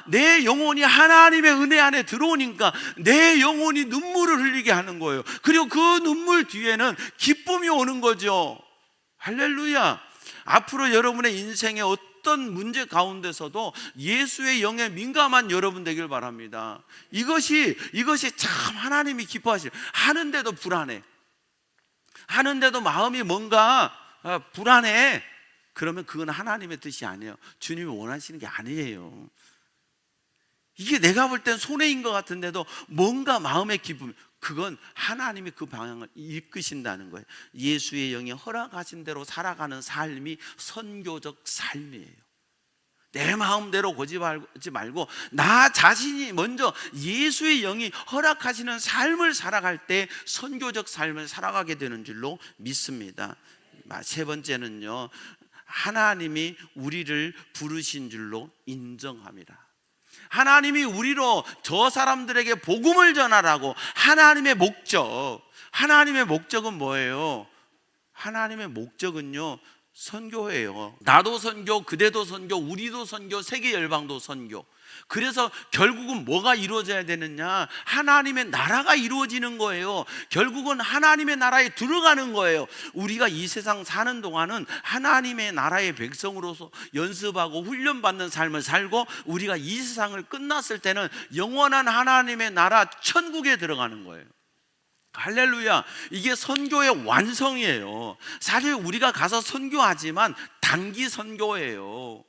내 영혼이 하나님의 은혜 안에 들어오니까 내 영혼이 눈물을 흘리게 하는 거예요. 그리고 그 눈물 뒤에는 기쁨이 오는 거죠. 할렐루야. 앞으로 여러분의 인생의 어떤 문제 가운데서도 예수의 영에 민감한 여러분 되길 바랍니다. 이것이 참 하나님이 기뻐하시는, 하는데도 불안해, 하는데도 마음이 뭔가 불안해. 그러면 그건 하나님의 뜻이 아니에요. 주님이 원하시는 게 아니에요. 이게 내가 볼 땐 손해인 것 같은데도 뭔가 마음의 기쁨, 그건 하나님이 그 방향을 이끄신다는 거예요. 예수의 영이 허락하신 대로 살아가는 삶이 선교적 삶이에요. 내 마음대로 고집하지 말고 나 자신이 먼저 예수의 영이 허락하시는 삶을 살아갈 때 선교적 삶을 살아가게 되는 줄로 믿습니다. 세 번째는요, 하나님이 우리를 부르신 줄로 인정합니다. 하나님이 우리로 저 사람들에게 복음을 전하라고 하나님의 목적은 뭐예요? 하나님의 목적은요, 선교예요. 나도 선교, 그대도 선교, 우리도 선교, 세계 열방도 선교. 그래서 결국은 뭐가 이루어져야 되느냐? 하나님의 나라가 이루어지는 거예요. 결국은 하나님의 나라에 들어가는 거예요. 우리가 이 세상 사는 동안은 하나님의 나라의 백성으로서 연습하고 훈련받는 삶을 살고, 우리가 이 세상을 끝났을 때는 영원한 하나님의 나라 천국에 들어가는 거예요. 할렐루야. 이게 선교의 완성이에요. 사실 우리가 가서 선교하지만 단기 선교예요.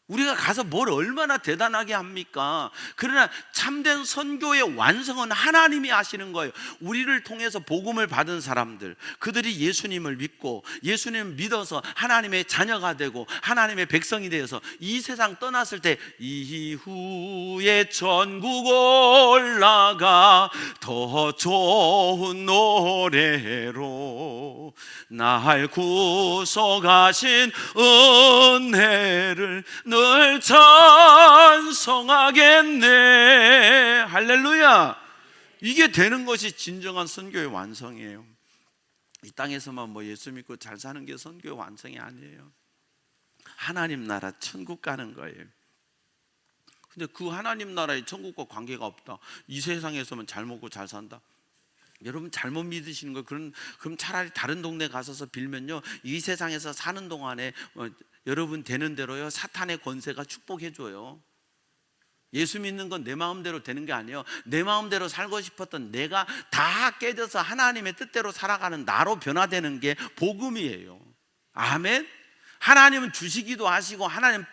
우리가 가서 뭘 얼마나 대단하게 합니까? 그러나 참된 선교의 완성은 하나님이 하시는 거예요. 우리를 통해서 복음을 받은 사람들, 그들이 예수님을 믿고 예수님을 믿어서 하나님의 자녀가 되고 하나님의 백성이 되어서 이 세상 떠났을 때, 이후에 천국 올라가 더 좋은 노래로 날 구속하신 은혜를 늘 찬송하겠네. 할렐루야. 이게 되는 것이 진정한 선교의 완성이에요. 이 땅에서만 뭐 예수 믿고 잘 사는 게 선교의 완성이 아니에요. 하나님 나라 천국 가는 거예요. 근데 그 하나님 나라의 천국과 관계가 없다, 이 세상에서만 잘 먹고 잘 산다, 여러분 잘못 믿으시는 거. 그럼 차라리 다른 동네 가서서 빌면요, 이 세상에서 사는 동안에 여러분 되는 대로요, 사탄의 권세가 축복해줘요. 예수 믿는 건 내 마음대로 되는 게 아니에요. 내 마음대로 살고 싶었던 내가 다 깨져서 하나님의 뜻대로 살아가는 나로 변화되는 게 복음이에요. 아멘. 하나님은 주시기도 하시고, 하나님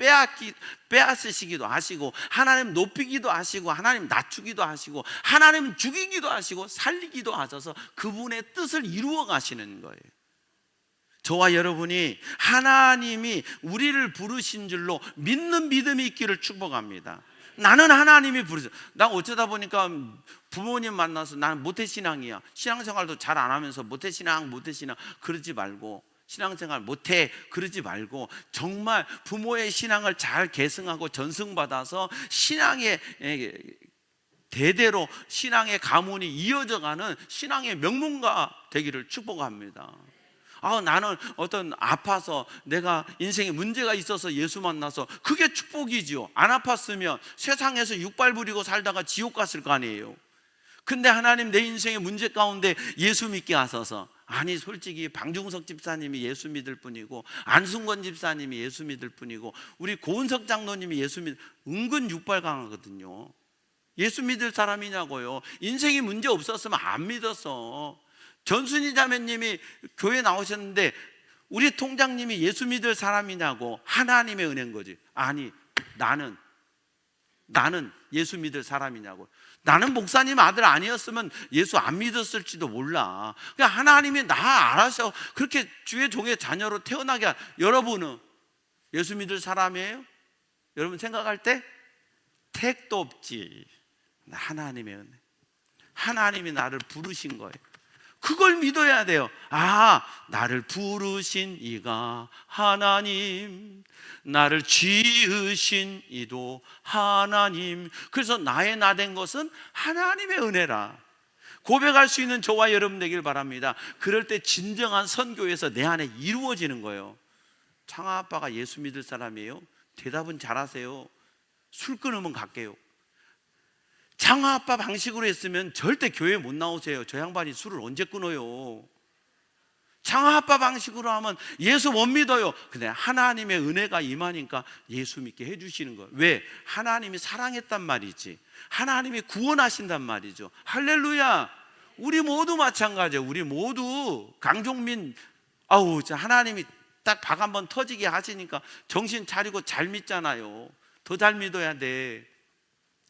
빼앗으시기도 하시고, 하나님 높이기도 하시고, 하나님 낮추기도 하시고, 하나님 죽이기도 하시고 살리기도 하셔서 그분의 뜻을 이루어 가시는 거예요. 저와 여러분이 하나님이 우리를 부르신 줄로 믿는 믿음이 있기를 축복합니다. 나는 하나님이 부르죠. 나 어쩌다 보니까 부모님 만나서 나는 모태신앙이야, 신앙생활도 잘 안 하면서 모태신앙 그러지 말고, 신앙생활 못해 그러지 말고, 정말 부모의 신앙을 잘 계승하고 전승받아서 신앙의 대대로 신앙의 가문이 이어져가는 신앙의 명문가 되기를 축복합니다. 나는 아파서 내가 인생에 문제가 있어서 예수 만나서 그게 축복이지요. 안 아팠으면 세상에서 육발 부리고 살다가 지옥 갔을 거 아니에요. 근데 하나님 내 인생의 문제 가운데 예수 믿게 하셔서, 아니 솔직히 방중석 집사님이 예수 믿을 뿐이고, 안승권 집사님이 예수 믿을 뿐이고, 우리 고은석 장로님이 예수 은근 육발 강하거든요. 예수 믿을 사람이냐고요. 인생에 문제 없었으면 안 믿었어. 전순희 자매님이 교회 나오셨는데 우리 통장님이 예수 믿을 사람이냐고. 하나님의 은혜인 거지. 아니 나는 예수 믿을 사람이냐고. 나는 목사님 아들 아니었으면 예수 안 믿었을지도 몰라. 그러니까 하나님이 나 알아서 그렇게 주의 종의 자녀로 태어나게 여러분은 예수 믿을 사람이에요? 여러분 생각할 때 택도 없지. 하나님의 은혜, 하나님이 나를 부르신 거예요. 그걸 믿어야 돼요. 나를 부르신 이가 하나님, 나를 지으신 이도 하나님. 그래서 나의 나 된 것은 하나님의 은혜라 고백할 수 있는 저와 여러분 되길 바랍니다. 그럴 때 진정한 선교에서 내 안에 이루어지는 거예요. 창아 아빠가 예수 믿을 사람이에요? 대답은 잘하세요. 술 끊으면 갈게요. 창아 아빠 방식으로 했으면 절대 교회 못 나오세요. 저 양반이 술을 언제 끊어요? 창아 아빠 방식으로 하면 예수 못 믿어요. 근데 하나님의 은혜가 임하니까 예수 믿게 해주시는 거예요. 왜? 하나님이 사랑했단 말이지, 하나님이 구원하신단 말이죠. 할렐루야. 우리 모두 마찬가지예요. 우리 모두 강종민 하나님이 딱 박 한번 터지게 하시니까 정신 차리고 잘 믿잖아요. 더 잘 믿어야 돼.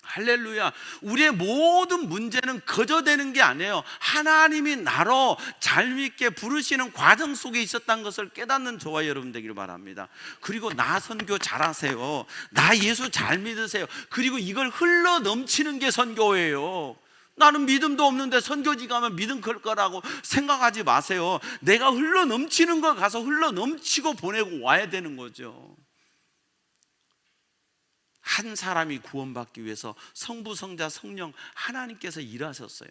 할렐루야. 우리의 모든 문제는 거저되는 게 아니에요. 하나님이 나로 잘 믿게 부르시는 과정 속에 있었다는 것을 깨닫는 저와 여러분 되기를 바랍니다. 그리고 나 선교 잘하세요. 나 예수 잘 믿으세요. 그리고 이걸 흘러 넘치는 게 선교예요. 나는 믿음도 없는데 선교지 가면 믿음 클 거라고 생각하지 마세요. 내가 흘러 넘치는 걸 가서 흘러 넘치고 보내고 와야 되는 거죠. 한 사람이 구원받기 위해서 성부, 성자, 성령 하나님께서 일하셨어요.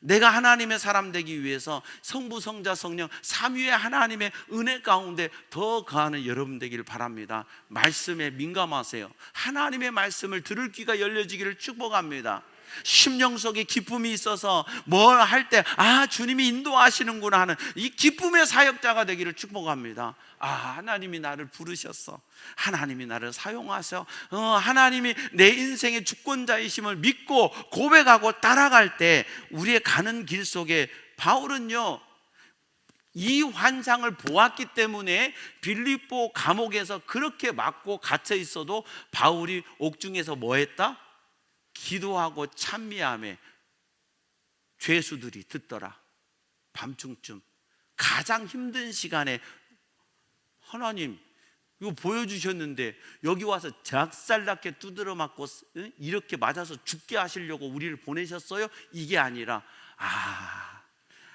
내가 하나님의 사람 되기 위해서 성부, 성자, 성령 삼위의 하나님의 은혜 가운데 더 거하는 여러분 되기를 바랍니다. 말씀에 민감하세요. 하나님의 말씀을 들을 귀가 열려지기를 축복합니다. 심령 속에 기쁨이 있어서 뭘 할 때 주님이 인도하시는구나 하는 이 기쁨의 사역자가 되기를 축복합니다. 하나님이 나를 부르셨어. 하나님이 나를 사용하셔. 하나님이 내 인생의 주권자이심을 믿고 고백하고 따라갈 때 우리의 가는 길 속에 바울은요, 이 환상을 보았기 때문에 빌립보 감옥에서 그렇게 맞고 갇혀 있어도 바울이 옥중에서 뭐 했다? 기도하고 찬미함에 죄수들이 듣더라. 밤중쯤 가장 힘든 시간에 하나님 이거 보여주셨는데 여기 와서 작살나게 두드려 맞고 이렇게 맞아서 죽게 하시려고 우리를 보내셨어요? 이게 아니라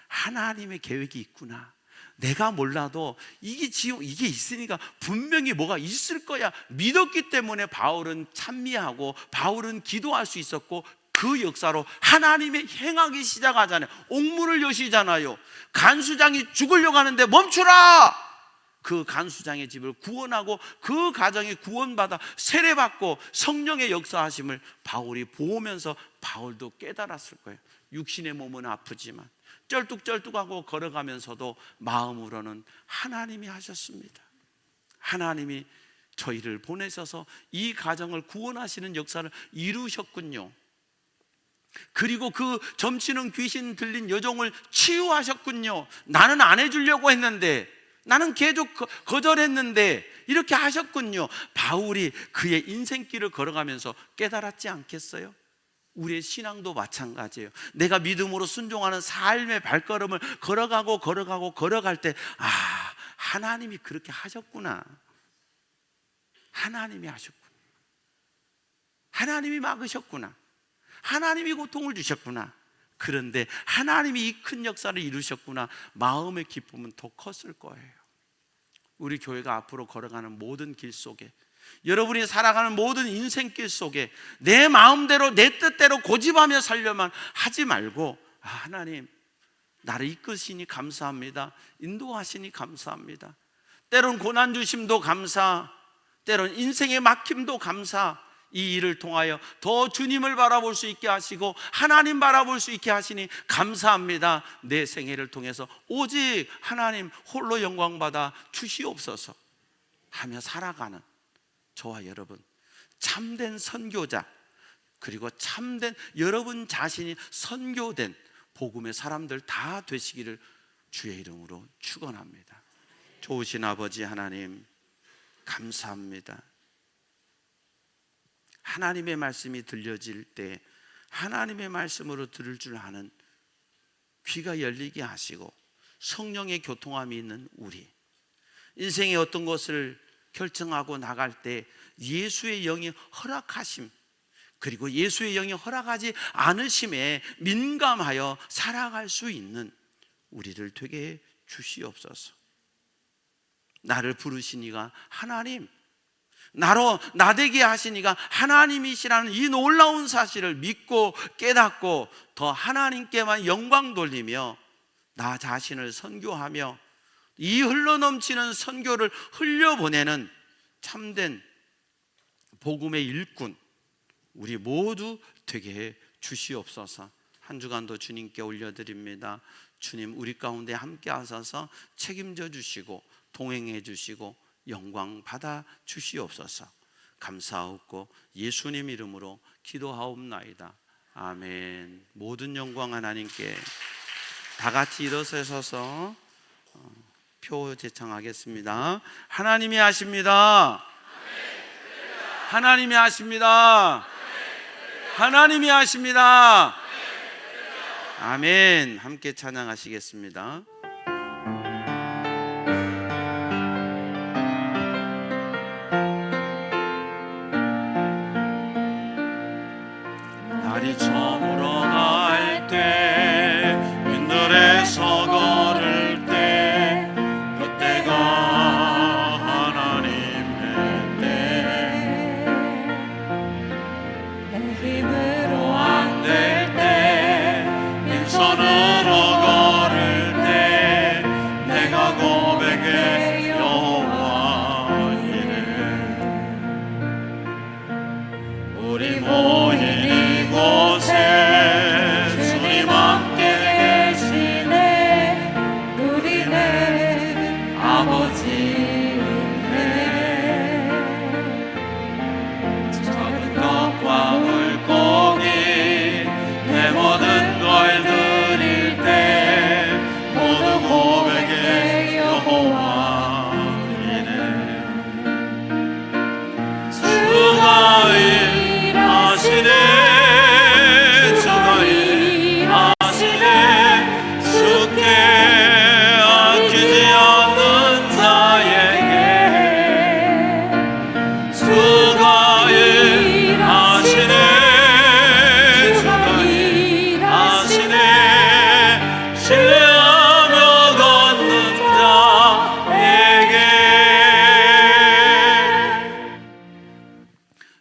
하나님의 계획이 있구나. 내가 몰라도 이게 있으니까 분명히 뭐가 있을 거야 믿었기 때문에 바울은 찬미하고 바울은 기도할 수 있었고, 그 역사로 하나님의 행하기 시작하잖아요. 옥문을 여시잖아요. 간수장이 죽으려고 하는데 멈추라! 그 간수장의 집을 구원하고 그 가정이 구원받아 세례받고 성령의 역사하심을 바울이 보면서 바울도 깨달았을 거예요. 육신의 몸은 아프지만 쩔뚝쩔뚝하고 걸어가면서도 마음으로는 하나님이 하셨습니다. 하나님이 저희를 보내셔서 이 가정을 구원하시는 역사를 이루셨군요. 그리고 그 점치는 귀신 들린 여종을 치유하셨군요. 나는 안 해주려고 했는데, 나는 계속 거절했는데 이렇게 하셨군요. 바울이 그의 인생길을 걸어가면서 깨달았지 않겠어요? 우리의 신앙도 마찬가지예요. 내가 믿음으로 순종하는 삶의 발걸음을 걸어갈 때 하나님이 그렇게 하셨구나. 하나님이 하셨구나. 하나님이 막으셨구나. 하나님이 고통을 주셨구나. 그런데 하나님이 이 큰 역사를 이루셨구나. 마음의 기쁨은 더 컸을 거예요. 우리 교회가 앞으로 걸어가는 모든 길 속에, 여러분이 살아가는 모든 인생길 속에 내 마음대로 내 뜻대로 고집하며 살려만 하지 말고, 하나님 나를 이끄시니 감사합니다. 인도하시니 감사합니다. 때론 고난 주심도 감사, 때론 인생의 막힘도 감사. 이 일을 통하여 더 주님을 바라볼 수 있게 하시고 하나님 바라볼 수 있게 하시니 감사합니다. 내 생애를 통해서 오직 하나님 홀로 영광받아 주시옵소서 하며 살아가는 저와 여러분, 참된 선교자, 그리고 참된 여러분 자신이 선교된 복음의 사람들 다 되시기를 주의 이름으로 축원합니다. 좋으신 아버지 하나님 감사합니다. 하나님의 말씀이 들려질 때 하나님의 말씀으로 들을 줄 아는 귀가 열리게 하시고, 성령의 교통함이 있는 우리, 인생의 어떤 것을 결정하고 나갈 때 예수의 영이 허락하심, 그리고 예수의 영이 허락하지 않으심에 민감하여 살아갈 수 있는 우리를 되게 해 주시옵소서. 나를 부르시니가 하나님, 나로 나되게 하시니가 하나님이시라는 이 놀라운 사실을 믿고 깨닫고 더 하나님께만 영광 돌리며 나 자신을 선교하며 이 흘러넘치는 선교를 흘려보내는 참된 복음의 일꾼 우리 모두 되게 해 주시옵소서. 한 주간도 주님께 올려드립니다. 주님 우리 가운데 함께 하셔서 책임져 주시고 동행해 주시고 영광 받아 주시옵소서. 감사하옵고 예수님 이름으로 기도하옵나이다. 아멘. 모든 영광 하나님께. 다 같이 일어서셔서 표 제창하겠습니다. 하나님이 하십니다. 하나님이 하십니다. 하나님이 하십니다. 아멘. 함께 찬양하시겠습니다. 날이 저물어 갈 때, 빈들에서 걸을 때, 그때가 하나님의 때. 내 힘으로 안 될 때, 빈손으로 걸을 때, 내가 고백해 여호와 이래. 우리 모인 이곳에 주님 함께 계시네. 우리는 아버지 은혜. 작은 것과 물고기 내 모든 걸 드릴 때 모두 고백해 여호와 이래. 주가 일하시네. 주가 일하시네. 주께 아끼지 않는 자에게 주가 일하시네. 주가 일하시네. 신뢰하며 걷는 자에게.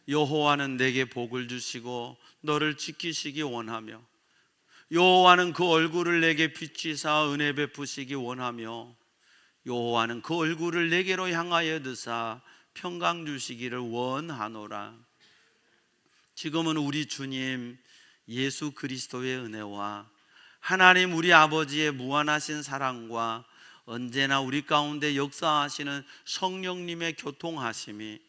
여호와는 내게 복을 주시고 너를 지키시기 원하며, 여호와는 그 얼굴을 내게 비추사 은혜 베푸시기 원하며, 여호와는 그 얼굴을 내게로 향하여 드사 평강 주시기를 원하노라. 지금은 우리 주님 예수 그리스도의 은혜와 하나님 우리 아버지의 무한하신 사랑과 언제나 우리 가운데 역사하시는 성령님의 교통하심이,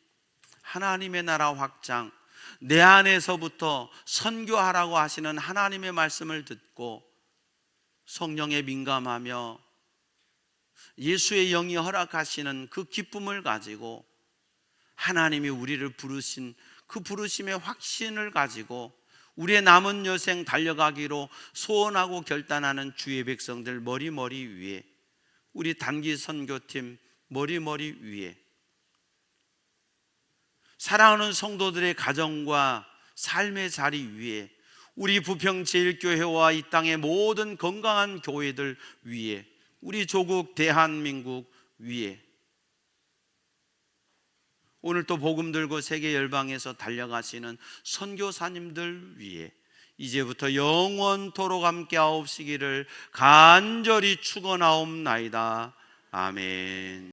하나님의 나라 확장, 내 안에서부터 선교하라고 하시는 하나님의 말씀을 듣고 성령에 민감하며 예수의 영이 허락하시는 그 기쁨을 가지고 하나님이 우리를 부르신 그 부르심의 확신을 가지고 우리의 남은 여생 달려가기로 소원하고 결단하는 주의 백성들 머리머리 위에, 우리 단기 선교팀 머리머리 위에, 사랑하는 성도들의 가정과 삶의 자리 위에, 우리 부평제일교회와 이 땅의 모든 건강한 교회들 위에, 우리 조국 대한민국 위에, 오늘 또 복음 들고 세계 열방에서 달려가시는 선교사님들 위에 이제부터 영원토록 함께 하옵시기를 간절히 축원하옵나이다. 아멘.